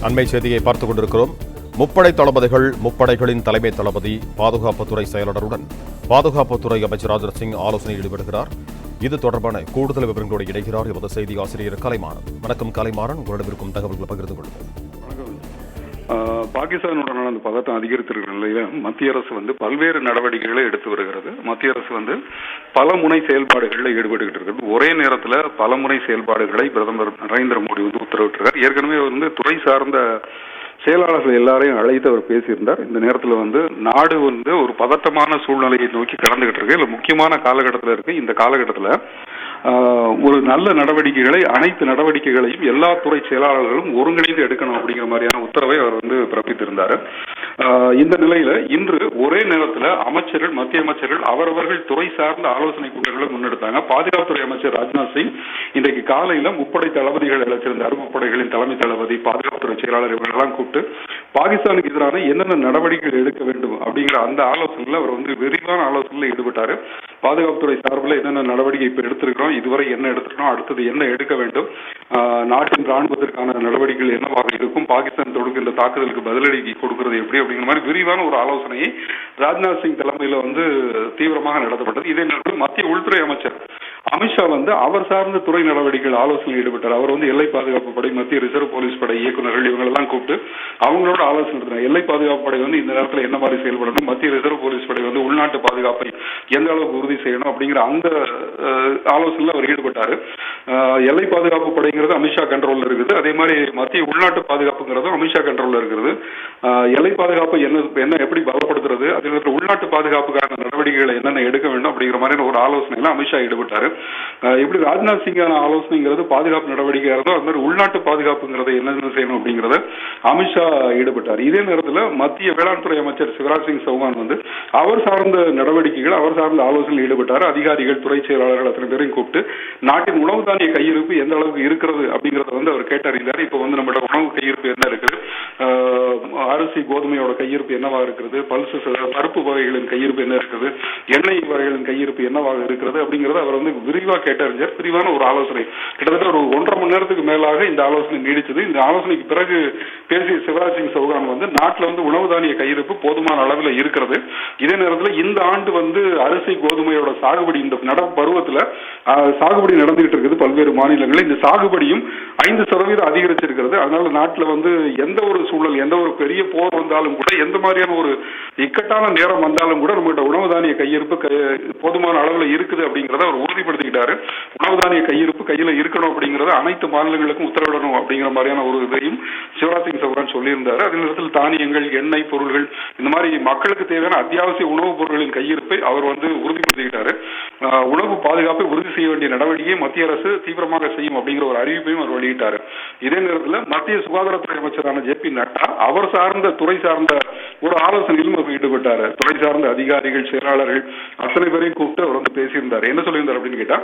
அண்மை செய்தியை பார்த்துக் கொண்டிருக்கிறோம். முப்படை தளபதிகள், முப்படைகளின் தலைமை தளபதி, பாதுகாப்புத்துறை செயலாளருடன் பாதுகாப்புத்துறை அமைச்சர் ராஜ்நாத் சிங் ஆலோசனையில் ஈடுபடுகிறார். இது தொடர்பான கூடுதல் விவரங்களோடு இணைகிறார் எமது செய்தி ஆசிரியர் கலைமாறன். வணக்கம் கலைமாறன், உங்களிடம் இருக்கும் தகவல்களை பகிர்ந்து கொள்வோம். பாகிஸ்தானுடனான அந்த பதட்டம் அதிகரித்திருக்கிற நிலையில மத்திய அரசு பல்வேறு நடவடிக்கைகளை எடுத்து வருகிறது. மத்திய அரசு பல முனை செயல்பாடுகளில் ஈடுபட்டு இருக்கிறது. ஒரே நேரத்தில் பல முனை செயல்பாடுகளை பிரதமர் நரேந்திர மோடி உத்தரவிட்டிருக்கார். ஏற்கனவே துறை சார்ந்த செயலாளர்கள் எல்லாரையும் அழைத்து அவர் பேசியிருந்தார். இந்த நேரத்தில் நாடு ஒரு பதட்டமான சூழ்நிலையை நோக்கி கடந்துகிட்டு இருக்கு. இல்லை, முக்கியமான காலகட்டத்தில் இருக்கு. இந்த காலகட்டத்தில் ஒரு நல்ல நடவடிக்கைகளை, அனைத்து நடவடிக்கைகளையும் எல்லா துறை செயலாளர்களும் ஒருங்கிணைந்து எடுக்கணும் அப்படிங்கிற மாதிரியான உத்தரவை அவர் பிறப்பித்திருந்தார். இந்த நிலையில இன்று ஒரே நேரத்தில் அமைச்சர்கள், மத்திய அமைச்சர்கள் அவரவர்கள் துறை சார்ந்த ஆலோசனை கூட்டங்களை முன்னெடுத்தாங்க. பாதுகாப்புத்துறை அமைச்சர் ராஜ்நாத் சிங் இன்றைக்கு காலையில முப்படை தளபதிகள் அழைச்சிருந்தார். முப்படைகளின் தலைமை தளபதி, பாதுகாப்புத்துறை செயலாளர் இவர்களெல்லாம் கூப்பிட்டு பாகிஸ்தானுக்கு எதிரான என்னென்ன நடவடிக்கைகள் எடுக்க வேண்டும் அப்படிங்கிற அந்த ஆலோசனையில் அவர் விரிவான ஆலோசனையில் ஈடுபட்டார். பாதுகாப்புத்துறை சார்பில் என்னென்ன நடவடிக்கை இப்ப எடுத்திருக்கிறோம், இதுவரை என்ன எடுத்துக்கணும், அடுத்தது என்ன எடுக்க வேண்டும், நாட்டின் ராணுவத்திற்கான நடவடிக்கைகள் என்னவாக இருக்கும், பாகிஸ்தான் தொடுக்கின்ற தாக்குதலுக்கு பதிலடி கொடுக்கிறது எப்படி அப்படிங்கிற மாதிரி விரிவான ஒரு ஆலோசனையை ராஜ்நாத் சிங் தலைமையில் தீவிரமாக நடத்தப்பட்டது. இதே நேரத்தில் மத்திய உள்துறை அமைச்சர் அமித்ஷா அவர் சார்ந்த துறை நடவடிக்கைகள் ஆலோசனையில் ஈடுபட்டார். அவர் எல்லை பாதுகாப்பு படை, மத்திய ரிசர்வ் போலீஸ் படை இயக்குநர்கள் இவங்களெல்லாம் கூப்பிட்டு அவங்களோட ஆலோசனை நடத்தினார். எல்லை பாதுகாப்பு படை இந்த நேரத்தில் என்ன மாதிரி செயல்படணும், மத்திய ரிசர்வ் போலீஸ் படை உள்நாட்டு பாதுகாப்பை எந்த அளவுக்கு உறுதி செய்யணும் அப்படிங்கிற அந்த ஆலோசனையில் அவர் ஈடுபட்டார். எல்லை பாதுகாப்பு படைங்கிறது அமித்ஷா கண்ட்ரோல்ல இருக்குது. அதே மாதிரி மத்திய உள்நாட்டு பாதுகாப்புங்கிறதும் அமித்ஷா கண்ட்ரோல்ல இருக்குது. எல்லை பாதுகாப்பு என்ன எப்படி பலப்படுத்துறது, அதே நேரத்தில் உள்நாட்டு பாதுகாப்புக்கான நடவடிக்கைகளை என்னென்ன எடுக்க வேண்டும் அப்படிங்கிற மாதிரி ஒரு ஆலோசனையில அமித்ஷா ஈடுபட்டார். இப்படி ராஜ்நாத் சிங்கான ஆலோசனைங்கிறது பாதுகாப்பு நடவடிக்கையா இருந்தோ, அது மாதிரி உள்நாட்டு பாதுகாப்புங்கிறத என்னென்ன செய்யணும் அப்படிங்கிறத அமித்ஷா ஈடுபட்டார். இதே நேரத்தில் மத்திய வேளாண் துறை அமைச்சர் சிவராஜ் சிங் சௌகான் அவர் சார்ந்த நடவடிக்கைகள், அவர் சார்ந்த ஆலோசனையில் ஈடுபட்டார். அதிகாரிகள், துறை செயலாளர்கள் அத்தனை பேரையும் கூப்பிட்டு நாட்டின் உணவு தானிய கையிருப்பு எந்த அளவுக்கு இருக்கிறது அப்படிங்கறத அவர் கேட்டறிந்தார். இப்ப நம்மளோட உணவு கையிருப்பு என்ன இருக்குது, அரிசி கோதுமையோட கையிருப்பு என்னவாக இருக்கிறது, பருப்பு வகைகளின் கையிருப்பு என்ன இருக்குது, எண்ணெய் வகைகளின் கையிருப்பு என்னவாக இருக்கிறது அப்படிங்கறத அவர் விரிவாக கேட்டறிஞர். விரிவான ஒரு ஆலோசனை கிட்டத்தட்ட ஒரு 1.5 மணி நேரத்துக்கு மேலாக இந்த ஆலோசனை நீடிச்சது. இந்த ஆலோசனைக்கு பிறகு பேசிய சிவராஜ் சிங் சௌகான் நாட்டில் உணவு தானிய கையிருப்பு போதுமான அளவில் இருக்கிறது. இதே நேரத்தில் இந்த ஆண்டு அரிசி கோதுமையோட சாகுபடி இந்த நடப்பு பருவத்தில் சாகுபடி நடந்துகிட்டு இருக்குது பல்வேறு மாநிலங்களில். இந்த சாகுபடியும் 5% அதிகரிச்சிருக்கிறது. அதனால நாட்டில் எந்த ஒரு சூழல், எந்த ஒரு பெரிய போர் வந்தாலும் கூட, எந்த மாதிரியான ஒரு இக்கட்டான நேரம் வந்தாலும் கூட நம்மகிட்ட உணவு தானிய கையிருப்பு போதுமான அளவில் இருக்குது அப்படிங்கிறத அவர் உறுதிப்படுத்திக்கிட்டாரு. உணவு தானிய கையிருப்பு கையில இருக்கணும் அப்படிங்கறத அனைத்து மாநிலங்களுக்கும் உத்தரவிடணும் அப்படிங்கிற மாதிரியான ஒரு இதையும் சிவராஜ் சிங் சௌகான் சொல்லியிருந்தாரு. அதே நேரத்தில் தானியங்கள், எண்ணெய் பொருள்கள், இந்த மாதிரி மக்களுக்கு தேவையான அத்தியாவசிய உணவுப் பொருட்களின் கையிருப்பை அவர் உறுதிப்படுத்திக்கிட்டாரு. உணவு பாதுகாப்பை உறுதி செய்ய வேண்டிய நடவடிக்கையை மத்திய அரசு தீவிரமாக செய்யும் அப்படிங்கிற ஒரு அறிவிப்பையும் அவர் வெளியிட்டார். இதே நேரத்தில் மத்திய சுகாதாரத்துறை அமைச்சரான JP நட்டா அவர் சார்ந்த துறை சார்ந்த ஒரு ஆலோசனையிலும் அவர் ஈடுபட்டார். துறை சார்ந்த அதிகாரிகள், செயலாளர்கள் அத்தனை பேரையும் கூப்பிட்டு அவர் பேசியிருந்தார். என்ன சொல்லியிருந்தார் அப்படின்னு கேட்டா,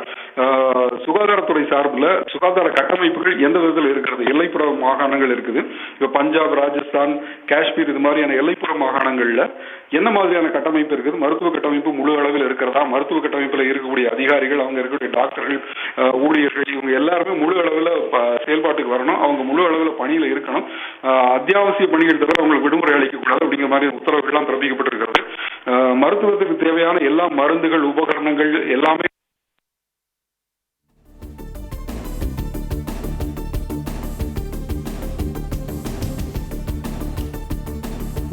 சுகாதாரத்துறை சார்பில் சுகாதார கட்டமைப்புகள் எந்த விதத்தில் இருக்கிறது, எல்லைப்புற மாகாணங்கள் இருக்குது. இப்ப பஞ்சாப், ராஜஸ்தான், காஷ்மீர் இது மாதிரியான எல்லைப்புற மாகாணங்கள்ல என்ன மாதிரியான கட்டமைப்பு இருக்குது, மருத்துவ கட்டமைப்பு முழு அளவில் இருக்கிறதா, மருத்துவ கட்டமைப்பில் இருக்கக்கூடிய அதிகாரிகள், அவங்க இருக்கக்கூடிய டாக்டர்கள், ஊழியர்கள், இவங்க எல்லாருமே முழு அளவில் செயல்பாட்டுக்கு வரணும், அவங்க முழு அளவில் பணியில இருக்கணும், அத்தியாவசிய பணிகள் தவிர அவங்களுக்கு விடுமுறை அளிக்கக்கூடாது அப்படிங்கிற மாதிரி உத்தரவுகள்லாம் பிறப்பிக்கப்பட்டிருக்கிறது. மருத்துவத்துக்கு தேவையான எல்லா மருந்துகள், உபகரணங்கள் எல்லாமே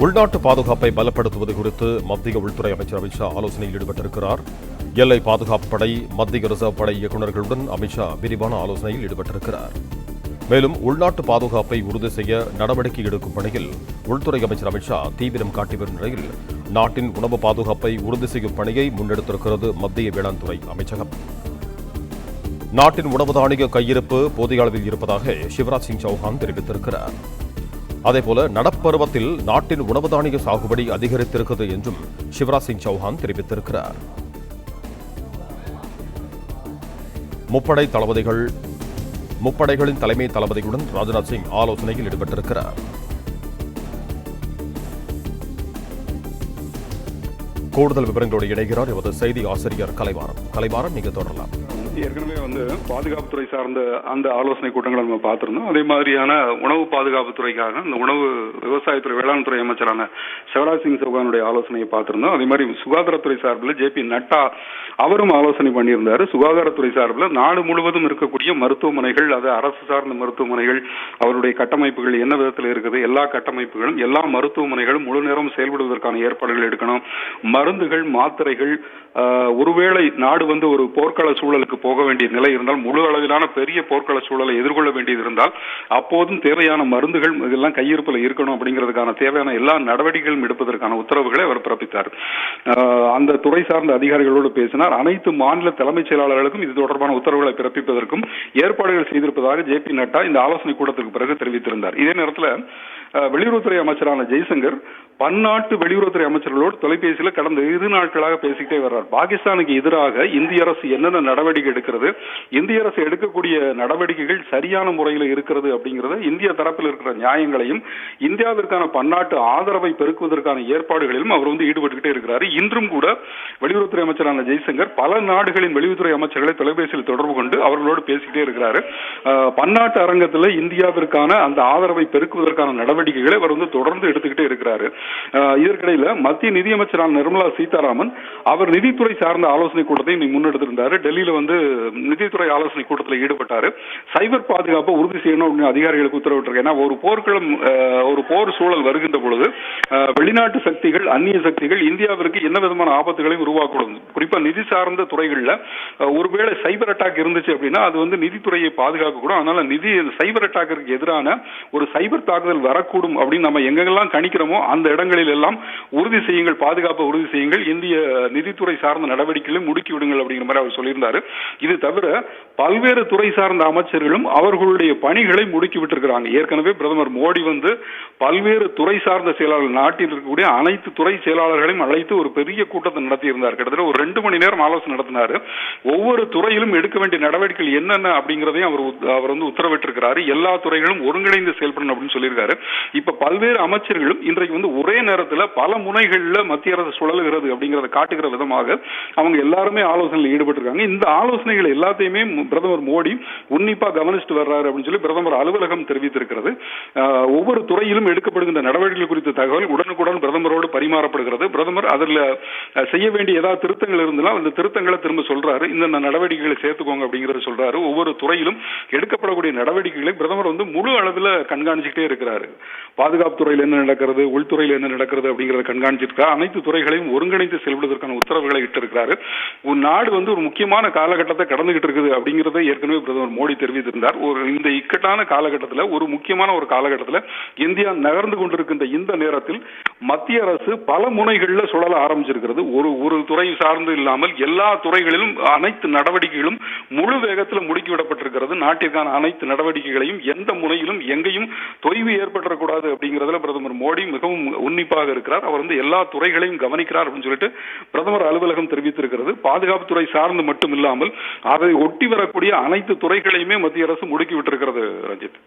உள்நாட்டு பாதுகாப்பை பலப்படுத்துவது குறித்து மத்திய உள்துறை அமைச்சர் அமித்ஷா ஆலோசனையில் ஈடுபட்டிருக்கிறார். எல்லை பாதுகாப்பு படை, மத்திய ரிசர்வ் படை இயக்குநர்களுடன் அமித்ஷா விரிவான ஆலோசனையில் ஈடுபட்டிருக்கிறார். மேலும் உள்நாட்டு பாதுகாப்பை உறுதி செய்ய நடவடிக்கை எடுக்கும் பணியில் உள்துறை அமைச்சர் அமித்ஷா தீவிரம் காட்டி வரும் நிலையில் நாட்டின் உணவு பாதுகாப்பை உறுதி செய்யும் பணியை முன்னெடுத்திருக்கிறது மத்திய வேளாண் துறை அமைச்சகம். நாட்டின் உணவு தானிய கையிருப்பு போதிய அளவில் இருப்பதாக சிவராஜ் சிங் சௌகான் தெரிவித்திருக்கிறார். அதேபோல நடப்பருவத்தில் நாட்டின் உணவு தானிய சாகுபடி அதிகரித்திருக்கிறது என்றும் சிவராஜ் சிங் சௌகான் தெரிவித்திருக்கிறார். முப்படைகளின் தலைமை தளபதிகளுடன் ராஜ்நாத் சிங் ஆலோசனையில் ஈடுபட்டிருக்கிறார். கூடுதல் விவரங்களோடு இணைகிறார் எமது செய்தி ஆசிரியர் கலைமாறன். நீங்க தொடரலாம். ஏற்கனவே வந்து பாதுகாப்புத்துறை சார்ந்த அந்த ஆலோசனை கூட்டங்களை நம்ம பார்த்திருந்தோம். அதே மாதிரியான உணவு பாதுகாப்புத்துறைக்காக இந்த உணவு விவசாயத்துறை வேளாண் துறை அமைச்சரான சிவராஜ் சிங் சௌகானுடைய ஆலோசனையை பார்த்திருந்தோம். அதே மாதிரி சுகாதாரத்துறை சார்பில் ஜே.பி. நட்டா அவரும் ஆலோசனை பண்ணியிருந்தாரு. சுகாதாரத்துறை சார்பில் நாடு முழுவதும் இருக்கக்கூடிய மருத்துவமனைகள், அது அரசு சார்ந்த மருத்துவமனைகள், அவருடைய கட்டமைப்புகள் என்ன விதத்தில் இருக்குது, எல்லா கட்டமைப்புகளும் எல்லா மருத்துவமனைகளும் முழு நேரம் செயல்படுவதற்கான ஏற்பாடுகள் எடுக்கணும். மருந்துகள், மாத்திரைகள், ஒருவேளை நாடு வந்து ஒரு போர்க்கள சூழலுக்கு போக வேண்டிய நிலை இருந்தால், முழு அளவிலான பெரிய போர்க்கள சூழலை எதிர்கொள்ள வேண்டியது இருந்தால் அப்போதும் தேவையான மருந்துகள் இதெல்லாம் கையிருப்பில் இருக்கணும் அப்படிங்கிறதுக்கான தேவையான எல்லா நடவடிக்கைகளும் எடுப்பதற்கான உத்தரவுகளை அவர் பிறப்பித்தார். அந்த துறை சார்ந்த அதிகாரிகளோடு பேசினார். அனைத்து மாநில தலைமைச் செயலாளர்களுக்கும் இது தொடர்பான உத்தரவுகளை பிறப்பிப்பதற்கும் ஏற்பாடுகள் செய்திருப்பதாக ஜே.பி. நட்டா இந்த ஆலோசனை கூட்டத்திற்கு பிறகு தெரிவித்திருந்தார். இதே நேரத்தில் வெளியுறவுத்துறை அமைச்சரான ஜெய்சங்கர் பன்னாட்டு வெளியுறவுத்துறை அமைச்சர்களோடு தொலைபேசியில் கடந்த 2 நாட்களாக பேசிக்கிட்டே வர்றார். பாகிஸ்தானுக்கு எதிராக இந்திய அரசு என்னென்ன நடவடிக்கை எடுக்கிறது, இந்திய அரசு எடுக்கக்கூடிய நடவடிக்கைகள் சரியான முறையில் இருக்கிறது அப்படிங்கிறத, இந்திய தரப்பில் இருக்கிற நியாயங்களையும் இந்தியாவிற்கான பன்னாட்டு ஆதரவை பெருக்குவதற்கான ஏற்பாடுகளிலும் அவர் வந்து ஈடுபட்டுக்கிட்டே இருக்கிறார். இன்றும் கூட வெளியுறவுத்துறை அமைச்சரான ஜெய்சங்கர் பல நாடுகளின் வெளியுறவுத்துறை அமைச்சர்களை தொலைபேசியில் தொடர்பு கொண்டு அவர்களோடு பேசிக்கிட்டே இருக்கிறார். பன்னாட்டு அரங்கத்தில் இந்தியாவிற்கான அந்த ஆதரவை பெருக்குவதற்கான நடவடிக்கைகளை அவர் வந்து தொடர்ந்து எடுத்துக்கிட்டே இருக்கிறார். இதற்கிடையில் மத்திய நிதியமைச்சரான நிர்மலா சீதாராமன் அவர் நிதித்துறை சார்ந்த ஆலோசனை கூட்டத்தை முன்னெடுத்திருந்தார். டெல்லியில வந்து நிதித்துறை ஆலோசனை கூட்டத்தில் ஈடுபட்டார். சைபர் பாதுகாப்பை உறுதி செய்யணும் அப்படின்னு அதிகாரிகளுக்கு உத்தரவிட்டிருக்கேன். ஏன்னா ஒரு போர்க்களம், ஒரு போர் சூழல் வருகின்ற பொழுது வெளிநாட்டு சக்திகள், அந்நிய சக்திகள் இந்தியாவிற்கு என்ன விதமான ஆபத்துகளையும் உருவாக்கூடும். குறிப்பா நிதி சார்ந்த துறைகளில் ஒருவேளை சைபர் அட்டாக் இருந்துச்சு அப்படின்னா அது வந்து நிதித்துறையை பாதுகாக்க கூடும். அதனால சைபர் அட்டாக்கிற்கு எதிரான ஒரு சைபர் தாக்குதல் வரக்கூடும் அப்படின்னு நம்ம எங்கெல்லாம் கணிக்கிறோமோ அந்த இடங்களில் எல்லாம் உறுதி செய்யுங்கள், பாதுகாப்பை உறுதி செய்யுங்கள், இந்திய நிதித்துறை சார்ந்த நடவடிக்கைகளை முடுக்கி விடுங்கள் அப்படிங்கிற மாதிரி அவர் சொல்லியிருந்தாரு. இது தவிர பல்வேறு துறை சார்ந்த அமைச்சர்களும் அவர்களுடைய பணிகளை முடுக்கி விட்டிருக்கிறாங்க. ஏற்கனவே பிரதமர் மோடி வந்து பல்வேறு துறை சார்ந்த செயலாளர்கள், நாட்டில் இருக்கக்கூடிய அனைத்து துறை செயலாளர்களையும் அழைத்து ஒரு பெரிய கூட்டத்தை நடத்தியிருந்தார். கிட்டத்தட்ட ஒரு 2 மணி நேரம் ஆலோசனை நடத்தினார். ஒவ்வொரு துறையிலும் எடுக்க வேண்டிய நடவடிக்கைகள் என்னென்ன அப்படிங்கிறதையும் அவர் வந்து உத்தரவிட்டிருக்கிறார். எல்லா துறைகளும் ஒருங்கிணைந்து செயல்படணும் அப்படின்னு சொல்லியிருக்காரு. இப்ப பல்வேறு அமைச்சர்களும் இன்றைக்கு வந்து ஒரே நேரத்தில் பல முனைகளில் மத்திய அரசு சுழலுகிறது அப்படிங்கறத காட்டுகிற விதமாக அவங்க எல்லாருமே ஆலோசனையில் ஈடுபட்டிருக்காங்க. இந்த ஆலோசனைகள் எல்லாத்தையுமே பிரதமர் மோடி உன்னிப்பா கவனிச்சுட்டு வர்றாரு அப்படின்னு சொல்லி பிரதமர் அலுவலகம் தெரிவித்திருக்கிறது. ஒவ்வொரு துறையிலும் எடுக்கப்படுகின்ற நடவடிக்கைகள் குறித்த தகவல் உடனுக்குடன் பிரதமரோடு பரிமாறப்படுகிறது. பிரதமர் அதில் செய்ய வேண்டிய ஏதாவது திருத்தங்கள் இருந்தாலும் அந்த திருத்தங்களை திரும்ப சொல்றாரு. இந்த நடவடிக்கைகளை சேர்த்துக்கோங்க அப்படிங்கறத சொல்றாரு. ஒவ்வொரு துறையிலும் எடுக்கப்படக்கூடிய நடவடிக்கைகளை பிரதமர் வந்து முழு அளவில் கண்காணிச்சுட்டே இருக்கிறாரு. பாதுகாப்பு துறையில் என்ன நடக்கிறது, உள்துறையில் என்ன நடக்கிறது அப்படிங்கறத கண்காணிச்சிருக்காரு. அனைத்து துறைகளையும் ஒருங்கிணைந்து செயல்படுவதற்கான உத்தரவுகளை இட்டிருக்கிறாரு. ஒரு நாடு வந்து ஒரு முக்கியமான காலகட்டத்தை கடந்துகிட்டு இருக்குது அப்படிங்கறத ஏற்கனவே பிரதமர் மோடி தெரிவித்திருந்தார். இந்த இக்கட்டான காலகட்டத்தில், ஒரு முக்கியமான ஒரு காலகட்டத்தில் இந்தியா நகர்ந்து கொண்டிருக்கின்ற இந்த நேரத்தில் மத்திய அரசு பல முனைகளில் சுழல ஆரம்பிச்சிருக்கிறது. ஒரு துறை சார்ந்து இல்லாமல் எல்லா துறைகளிலும் அனைத்து நடவடிக்கைகளும் முழு வேகத்தில் முடுக்கிவிடப்பட்டிருக்கிறது. நாட்டிற்கான அனைத்து நடவடிக்கைகளையும் எந்த முனையிலும் எங்கேயும் தொய்வு ஏற்படக்கூடாது அப்படிங்கிறதுல பிரதமர் மோடி மிகவும் உன்னிப்பாக இருக்கிறார். அவர் வந்து எல்லா துறைகளையும் கவனிக்கிறார் அப்படின்னு சொல்லிட்டு பிரதமர் அலுவலகம் தெரிவித்திருக்கிறது. பாதுகாப்புத்துறை சார்ந்து மட்டும் இல்லாமல் அதை ஒட்டி வரக்கூடிய அனைத்து துறைகளையுமே மத்திய அரசு முடுக்கி விட்டிருக்கிறது. ரஞ்சித்.